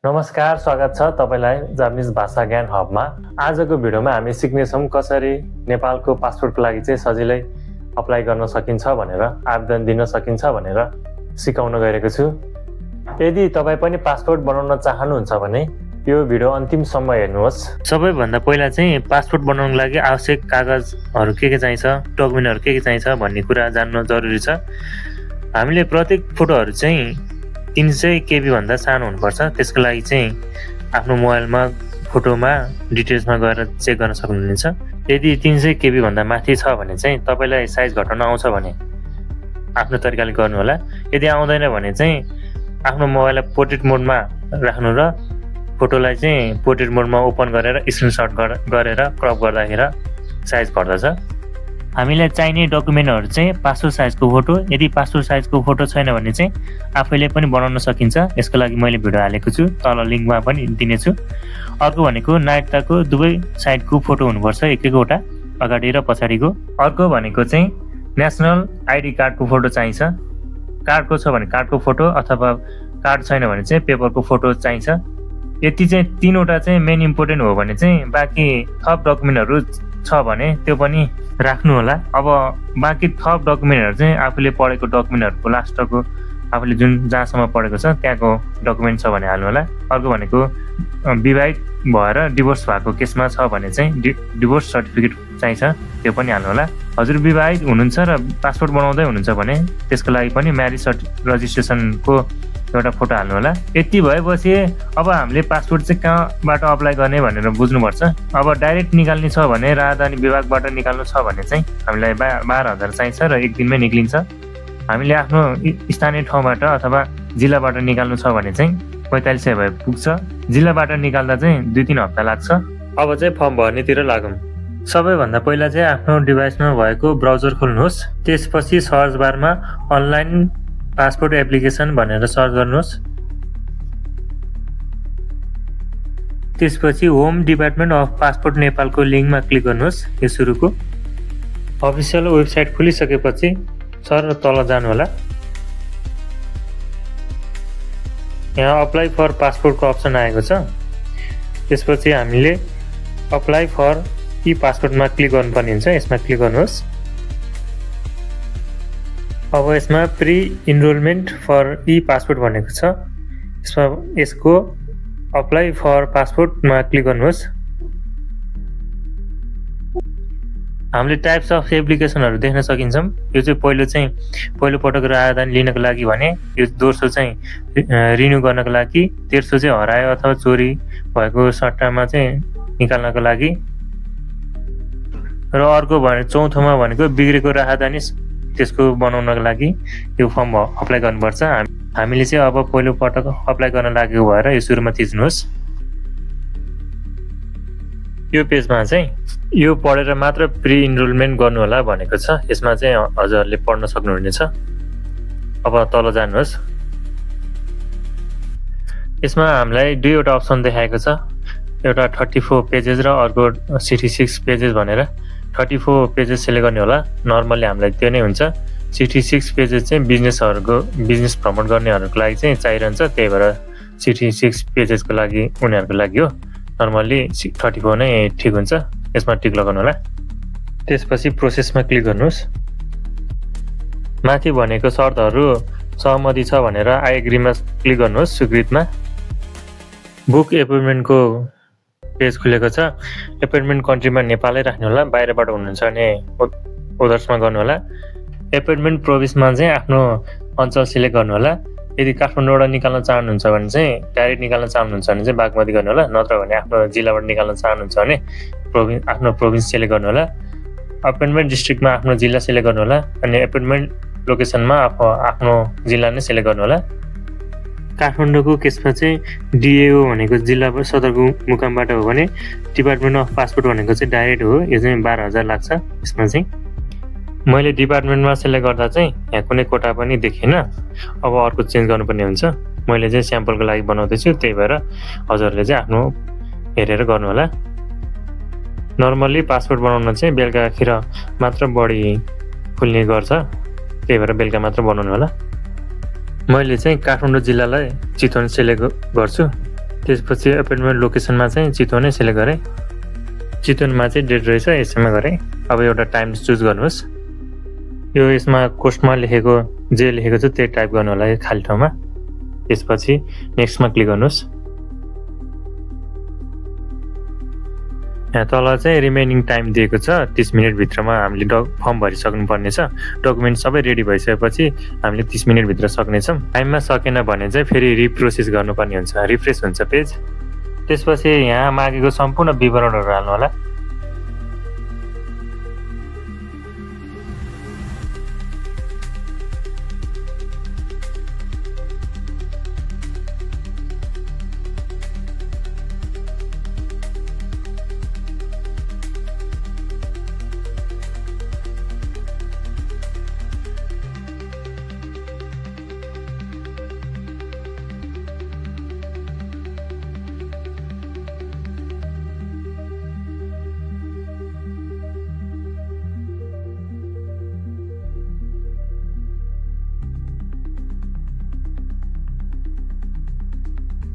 नमस्कार, स्वागत छ तपाईलाई जापानिज भाषा ज्ञान हबमा। आजको भिडियोमा हामी सिक्नेछौं कसरी नेपालको पासपोर्टको लागि चाहिँ सजिलै अप्लाई गर्न सकिन्छ भनेर, आवेदन दिन सकिन्छ भनेर सिकाउन गइरहेको छु। यदि तपाई पनि पासपोर्ट बनाउन चाहनुहुन्छ भने यो भिडियो अन्तिमसम्म हेर्नुहोस्। सबैभन्दा पहिला चाहिँ पासपोर्ट बनाउनको लागि आवश्यक कागजहरू के चाहिन्छ, डकुमेन्टहरू के चाहिन्छ भन्ने कुरा जान्न जरुरी छ। हामीले प्रत्येक फोटोहरू चाहिँ 300 KB भन्दा सानो हुनुपर्छ। त्यसको लागि चाहिँ आफ्नो मोबाइलमा फोटोमा डिटेल्समा गएर चेक गर्न सक्नुहुन्छ। यदि 300 KB भन्दा माथि छ भने चाहिँ तपाईलाई साइज घटाउन आउँछ भने आफ्नो तरिकाले गर्नु होला। यदि आउँदैन भने चाहिँ आफ्नो मोबाइललाई पोर्ट्रेट मोडमा राख्नु र फोटोलाई चाहिँ पोर्ट्रेट मोडमा ओपन गरेर स्क्रिनशट गरेर क्रप गर्दाखेरि साइज घट्दछ। हामीलाई चाहिने डकुमेन्टहरू चाहिँ पासपोर्ट साइजको फोटो। यदि पासपोर्ट साइजको फोटो छैन भने चाहिँ आफैले पनि बनाउन सकिन्छ। यसको लागि मैले भिडियो हालेको छु, तल लिङ्कमा पनि दिनेछु। अर्को भनेको नागरिकताको दुवै साइडको फोटो हुनुपर्छ, एक-एकवटा, अगाडि र पछाडिको। अर्को भनेको चाहिँ नेसनल आइडी कार्डको फोटो चाहिन्छ। कार्डको छ भने कार्डको फोटो, अथवा कार्ड छैन भने चाहिँ पेपरको फोटो चाहिन्छ। यति चाहिँ 3वटा चाहिँ मेन इम्पोर्टेन्ट हो भने चाहिँ बाँकी थप डकुमेन्टहरू छ भने त्यो पनि राख्नु होला। अब बाँकी थप डकुमेन्टहरू चाहिँ आफूले पढेको डकुमेन्टहरूको लास्टको आफूले जुन जहाँसम्म पढेको छ त्यहाँको डकुमेन्ट छ भने हाल्नु होला। अर्को भनेको विवाहित भएर डिभोर्स भएको केसमा छ भने चाहिँ डिभोर्स सर्टिफिकेट चाहिन्छ, त्यो पनि हाल्नु होला। हजुर विवाहित हुनुहुन्छ र पासपोर्ट बनाउँदै हुनुहुन्छ भने त्यसको लागि पनि म्यारिज रजिस्ट्रेसनको एउटा फोटो हाल्नु होला। यति भएपछि अब हामीले पासपोर्ट चाहिँ कहाँबाट अप्लाई गर्ने भनेर बुझ्नुपर्छ। अब डाइरेक्ट निकाल्ने छ भने राजधानी विभागबाट निकाल्नु छ भने चाहिँ हामीलाई 12,000 चाहिन्छ र एक दिनमै निक्लिन्छ। हामीले आफ्नो स्थानीय ठाउँबाट अथवा जिल्लाबाट निकाल्नु छ भने चाहिँ 4500 भए पुग्छ। जिल्लाबाट निकाल्दा चाहिँ 2-3 हप्ता लाग्छ। अब चाहिँ फर्म भर्नेतिर लागौँ। सबैभन्दा पहिला चाहिँ आफ्नो डिभाइसमा भएको ब्राउजर खोल्नुहोस्। त्यसपछि सर्च बारमा अनलाइन पासपोर्ट एप्लिकेसन भनेर सर्च गर्नुहोस्। त्यसपछि होम डिपार्टमेन्ट अफ पासपोर्ट नेपालको लिङ्कमा क्लिक गर्नुहोस्। यो सुरुको अफिसियल वेबसाइट खुलिसकेपछि सर तल जानु होला। यहाँ अप्लाई फर पासपोर्टको अप्सन आएको छ। त्यसपछि हामीले अप्लाई फर ई पासपोर्टमा क्लिक गर्नुपर्ने हुन्छ। यसमा क्लिक गर्नुहोस्। अब यसमा pre enrolment for e passport भनेको छ। यसको अप्लाई फर पासपोर्टमा क्लिक गर्नुहोस्। हामीले टाइप्स अफ एप्लिकेसनहरू देख्न सकिन्छौँ। यो चाहिँ पहिलो पटक राजधानी लिनको लागि भने, यो दोस्रो चाहिँ रिन्यू गर्नको लागि, तेस्रो चाहिँ हरायो अथवा चोरी भएको सट्टामा चाहिँ निकाल्नको लागि, र अर्को भने चौथोमा भनेको बिग्रेको राजधानी त्यसको बनाउनको लागि यो फर्म अप्लाई गर्नुपर्छ। हामीले चाहिँ अब पहिलो पटक अप्लाई गर्न लागेको भएर यो सुरुमा थिच्नुहोस्। यो पेजमा चाहिँ यो पढेर मात्र प्री इनरोलमेन्ट गर्नु होला भनेको छ। यसमा चाहिँ हजुरहरूले पढ्न सक्नुहुनेछ। अब तल जानुहोस्। यसमा हामीलाई 2वटा अप्सन देखाएको छ, एउटा 34 पेजेस र अर्को 66 पेजेस भनेर। 34 पेजेस सेलेक्ट गर्ने होला। नर्मल्ली हामीलाई त्यो नै हुन्छ। 66 पेजेस चाहिँ बिजनेस प्रमोट गर्नेहरूको लागि चाहिँ चाहिरहन्छ, त्यही भएर 66 पेजेसको लागि उनीहरूको लागि हो। नर्मल्ली 34 नै ठिक हुन्छ। यसमा टिक लगाउनु होला। त्यसपछि प्रोसेसमा क्लिक गर्नुहोस्। माथि भनेको शर्तहरू सहमति छ भनेर आई एग्रीमा क्लिक गर्नुहोस्। स्वीकृतमा बुक एपोइन्टमेन्टको पेज खुलेको छ। एपोइन्टमेन्ट कन्ट्रीमा नेपालै राख्नु होला। बाहिरबाट हुनुहुन्छ भने ओदर्समा गर्नु होला। एपोइन्टमेन्ट प्रोभिन्समा चाहिँ आफ्नो अञ्चल सिलेक्ट गर्नु होला। यदि काठमाडौँबाट निकाल्न चाहनुहुन्छ भने चाहिँ डाइरेक्ट निकाल्न चाहनुहुन्छ भने चाहिँ बागमती गर्नु होला। नत्र भने आफ्नो जिल्लाबाट निकाल्न चाहनुहुन्छ भने आफ्नो प्रोभिन्स सिलेक्ट गर्नु होला। एपोइन्टमेन्ट डिस्ट्रिक्टमा आफ्नो जिल्ला सिलेक्ट गर्नु होला। अनि एपोइन्टमेन्ट लोकेसनमा आफ्नो जिल्ला नै सिलेक्ट गर्नु होला। काठमाडौँको केसमा चाहिँ डिएओ भनेको जिल्ला सदरमुकामबाट हो भने डिपार्टमेन्ट अफ पासपोर्ट भनेको चाहिँ डाइरेक्ट हो। यो चाहिँ 12,000 लाग्छ। यसमा चाहिँ मैले डिपार्टमेन्टमा सेलेक्ट गर्दा चाहिँ यहाँ कुनै कोटा पनि देखिएन। अब अर्को चेन्ज गर्नुपर्ने हुन्छ। मैले चाहिँ स्याम्पलको लागि बनाउँदैछु, त्यही भएर हजुरहरूले चाहिँ आफ्नो हेरेर गर्नु होला। नर्मल्ली पासपोर्ट बनाउन चाहिँ बेलुकातिर मात्र बढी खुल्ने गर्छ, त्यही भएर बेलुका मात्र बनाउनु होला। मैले चाहिँ काठमाडौँ जिल्लालाई चितवन सेलेक्ट गर्छु, त्यसपछि एपोइन्टमेन्ट लोकेसनमा चाहिँ चितवन नै सिलेक्ट गरेँ। चितवनमा चाहिँ डेट रहेछ, यसैमा गरेँ। अब एउटा टाइम चुज गर्नुहोस्। यो यसमा कोस्टमा लेखेको जे लेखेको छ त्यही टाइप गर्नु होला खाली ठाउँमा। त्यसपछि नेक्स्टमा क्लिक गर्नुहोस्। यहाँ तल चाहिँ रिमेनिङ टाइम दिएको छ 30 मिनटभित्रमा हामीले फर्म भरिसक्नुपर्ने छ। डकुमेन्ट सबै रेडी भइसकेपछि हामीले 30 मिनटभित्र सक्नेछौँ। टाइममा सकेन भने चाहिँ फेरि रिप्रोसेस गर्नुपर्ने हुन्छ, रिफ्रेस हुन्छ पेज। त्यसपछि यहाँ मागेको सम्पूर्ण विवरणहरू हाल्नु होला।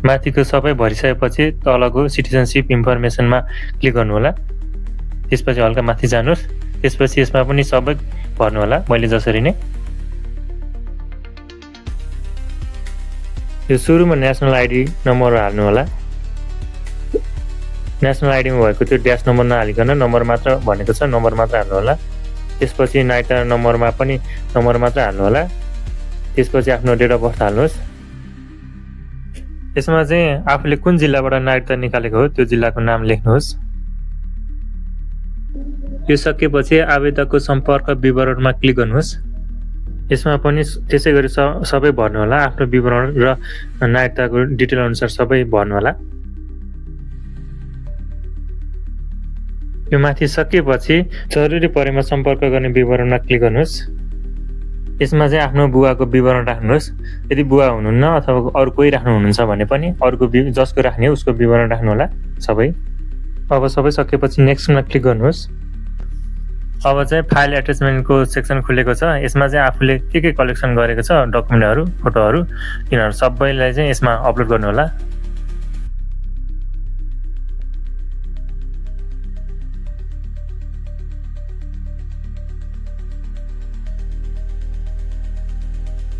माथिको सबै भरिसकेपछि तलको सिटिजनसिप इन्फर्मेसनमा क्लिक गर्नु होला। त्यसपछि हल्का माथि जानुहोस्। त्यसपछि यसमा पनि सबै भर्नु होला मैले जसरी नै। यो सुरुमा नेसनल आइडी नम्बर हाल्नु होला। नेसनल आइडीमा भएको त्यो ड्यास नम्बर नहालिकन नम्बर मात्र भनेको छ, नम्बर मात्र हाल्नु होला। त्यसपछि नागरिकता नम्बरमा पनि नम्बर मात्र हाल्नु होला। त्यसपछि आफ्नो डेट अफ बर्थ हाल्नुहोस्। यसमा चाहिँ आफूले कुन जिल्लाबाट नागरिकता निकालेको हो त्यो जिल्लाको नाम लेख्नुहोस्। यो सकेपछि आवेदकको सम्पर्क विवरणमा क्लिक गर्नुहोस्। यसमा पनि त्यसै गरी सबै भर्नु होला, आफ्नो विवरण र नागरिकताको डिटेल अनुसार सबै भर्नु होला। यो माथि सकेपछि जरुरी परेमा सम्पर्क गर्ने विवरणमा क्लिक गर्नुहोस्। यसमा चाहिँ आफ्नो बुवाको विवरण राख्नुहोस्। यदि बुवा हुनुहुन्न अथवा अरू कोही राख्नु हुनुहुन्छ भने पनि अरूको जसको राख्ने उसको विवरण राख्नु होला सबै। अब सबै सकेपछि नेक्स्टमा क्लिक गर्नुहोस्। अब चाहिँ फाइल एट्याचमेन्टको सेक्सन खुलेको छ। यसमा चाहिँ आफूले के कलेक्सन गरेको छ डकुमेन्टहरू, फोटोहरू, तिनीहरू सबैलाई चाहिँ यसमा अपलोड गर्नु होला।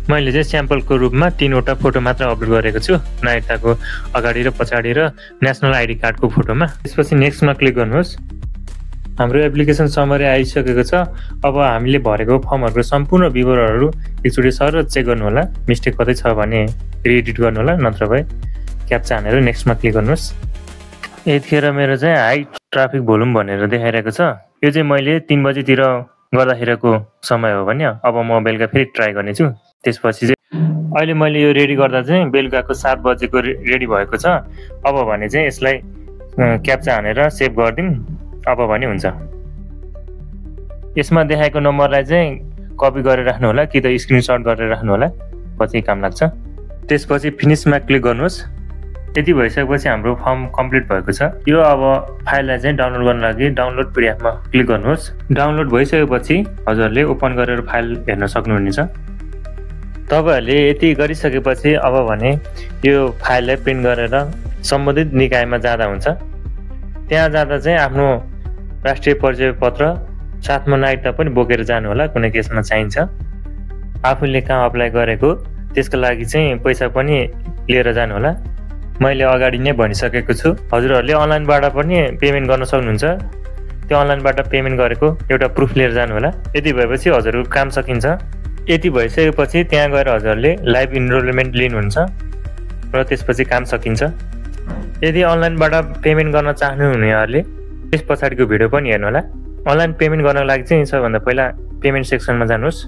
मैले चाहिँ स्याम्पलको रूपमा 3वटा फोटो मात्र अपलोड गरेको छु, नागरिकताको अगाडि र पछाडि र नेसनल आइडी कार्डको फोटोमा। त्यसपछि नेक्स्टमा क्लिक गर्नुहोस्। हाम्रो एप्लिकेसन समरी आइसकेको छ। अब हामीले भरेको फर्महरूको सम्पूर्ण विवरणहरू एकचोटि सर चेक गर्नु होला। मिस्टेक कतै छ भने रिएडिट गर्नु होला, नत्र भए क्याप्चा हानेर नेक्स्टमा क्लिक गर्नुहोस्। यतिखेर मेरो चाहिँ हाई ट्राफिक भोल्युम भनेर देखाइरहेको छ। यो चाहिँ मैले 3 बजीतिर गर्दाखेरिको समय हो भने अब म बेलुका फेरि ट्राई गर्नेछु। त्यसपछि चाहिँ अहिले मैले यो रेडी गर्दा चाहिँ बेलुकाको 7 बजेको रेडी भएको छ। अब भने चाहिँ यसलाई क्याप्चा हानेर सेभ गरिदिउँ अब भने हुन्छ। यसमा देखाएको नम्बरलाई चाहिँ कपी गरेर राख्नु होला कि त स्क्रिनसट गरेर राख्नु होला, पछि काम लाग्छ। त्यसपछि फिनिसमा क्लिक गर्नुहोस्। यति भइसकेपछि हाम्रो फर्म कम्प्लिट भएको छ। यो अब फाइललाई चाहिँ डाउनलोड गर्न लागि डाउनलोड पिडिएफमा क्लिक गर्नुहोस्। डाउनलोड भइसकेपछि हजुरले ओपन गरेर फाइल हेर्न सक्नुहुनेछ। तपाईहरुले यति गरिसकेपछि अब भने यो फाइललाई प्रिन्ट गरेर सम्बन्धित निकायमा जाँदा हुन्छ। त्यहाँ जाँदा चाहिँ आफ्नो राष्ट्रिय परिचय पत्र साथमा नागरिकता पनि बोकेर जानु होला, कुनै केसमा चाहिन्छ। आफूले कहाँ अप्लाई गरेको त्यसको लागि चाहिँ पैसा पनि लिएर जानु होला। मैले अगाडि नै भनिसकेको छु, हजुरहरूले अनलाइनबाट पनि पेमेन्ट गर्न सक्नुहुन्छ। त्यो अनलाइनबाट पेमेन्ट गरेको एउटा प्रुफ लिएर जानु होला। यति भएपछि हजुरको काम सकिन्छ। यति भइसकेपछि त्यहाँ गएर हजुरले लाइभ इनरोलमेन्ट लिनुहुन्छ र त्यसपछि काम सकिन्छ। यदि अनलाइनबाट पेमेन्ट गर्न चाहनुहुनेहरूले त्यस पछाडिको भिडियो पनि हेर्नु होला। अनलाइन पेमेन्ट गर्नको लागि चाहिँ सबभन्दा पहिला पेमेन्ट सेक्सनमा जानुहोस्।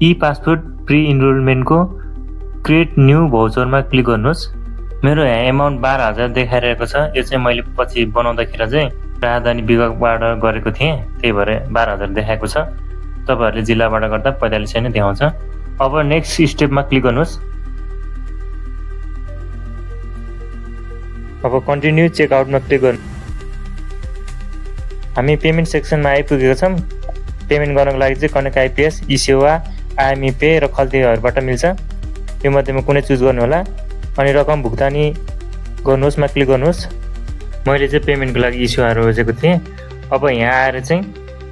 ई पासपोर्ट प्री इनरोलमेन्टको क्रिएट न्यू भाउचरमा क्लिक गर्नुहोस्। मेरो यहाँ एमाउन्ट 12,000 देखाइरहेको छ। यो चाहिँ मैले पछि बनाउँदाखेरि चाहिँ राजधानी विभागबाट गरेको थिएँ, त्यही भएर 12,000 देखाएको छ। तपाईहरुले जिल्लाबाट गर्दा 45 नै देखाउँछ। अब नेक्स्ट स्टेपमा क्लिक गर्नुहोस्। अब कन्टिन्यू चेकआउटमा क्लिक गर्नु। हामी पेमेन्ट सेक्सनमा आइपुगेका छौँ। पेमेन्ट गर्नको लागि चाहिँ कनेक्ट आइपिएस, ई सेवा, आइएमई पे र खल्तीहरुबाट मिल्छ। यो मध्येमा कुनै चुज गर्नु होला। अनि रकम भुक्तानी गर्नुहोस्मा क्लिक गर्नुहोस्। मैले चाहिँ पेमेन्टको लागि इस्यु रोजेको थिएँ। अब यहाँ आएर चाहिँ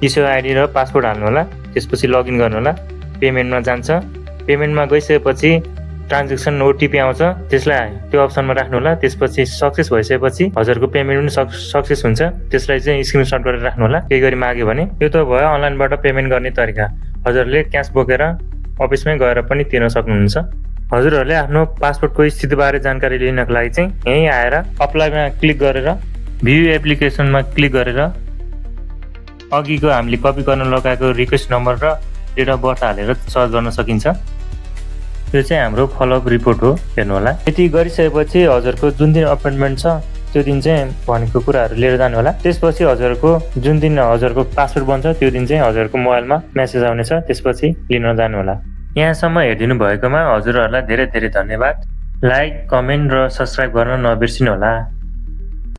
इस्यु आइडी र पासवर्ड हाल्नु होला, त्यसपछि लगइन गर्नु होला। पेमेन्टमा जान्छ, पेमेन्टमा गइसकेपछि ट्रान्जेक्सन ओटिपी आउँछ, त्यसलाई त्यो अप्सनमा राख्नु होला। त्यसपछि सक्सेस भइसकेपछि हजुरको पेमेन्ट पनि सक्सेस हुन्छ, त्यसलाई चाहिँ स्क्रिनसट गरेर राख्नु होला। केही गरी माग्यो भने। यो त भयो अनलाइनबाट पेमेन्ट गर्ने तरिका। हजुरले क्यास बोकेर अफिसमै गएर पनि तिर्न सक्नुहुन्छ। हजुरहरूले आफ्नो पासपोर्टको स्थितिबारे जानकारी लिनको लागि चाहिँ यहीँ आएर अप्लाईमा क्लिक गरेर भ्यू एप्लिकेसनमा क्लिक गरेर अघिको हामीले कपी गर्न लगाएको रिक्वेस्ट नम्बर र डेट अफ बर्थ हालेर सर्च गर्न सकिन्छ। यो चाहिँ हाम्रो फलोअप रिपोर्ट हो, हेर्नु होला। यति गरिसकेपछि हजुरको जुन दिन अपोइन्टमेन्ट छ त्यो दिन चाहिँ भनेको कुराहरू लिएर जानु होला। त्यसपछि हजुरको जुन दिन हजुरको पासपोर्ट बन्छ त्यो दिन चाहिँ हजुरको मोबाइलमा मेसेज आउनेछ, त्यसपछि लिन जानु होला। यहाँसम्म हेरिदिनु भएकोमा हजुरहरूलाई धेरै धेरै धन्यवाद। लाइक, कमेन्ट र सब्सक्राइब गर्न नबिर्सिनु होला।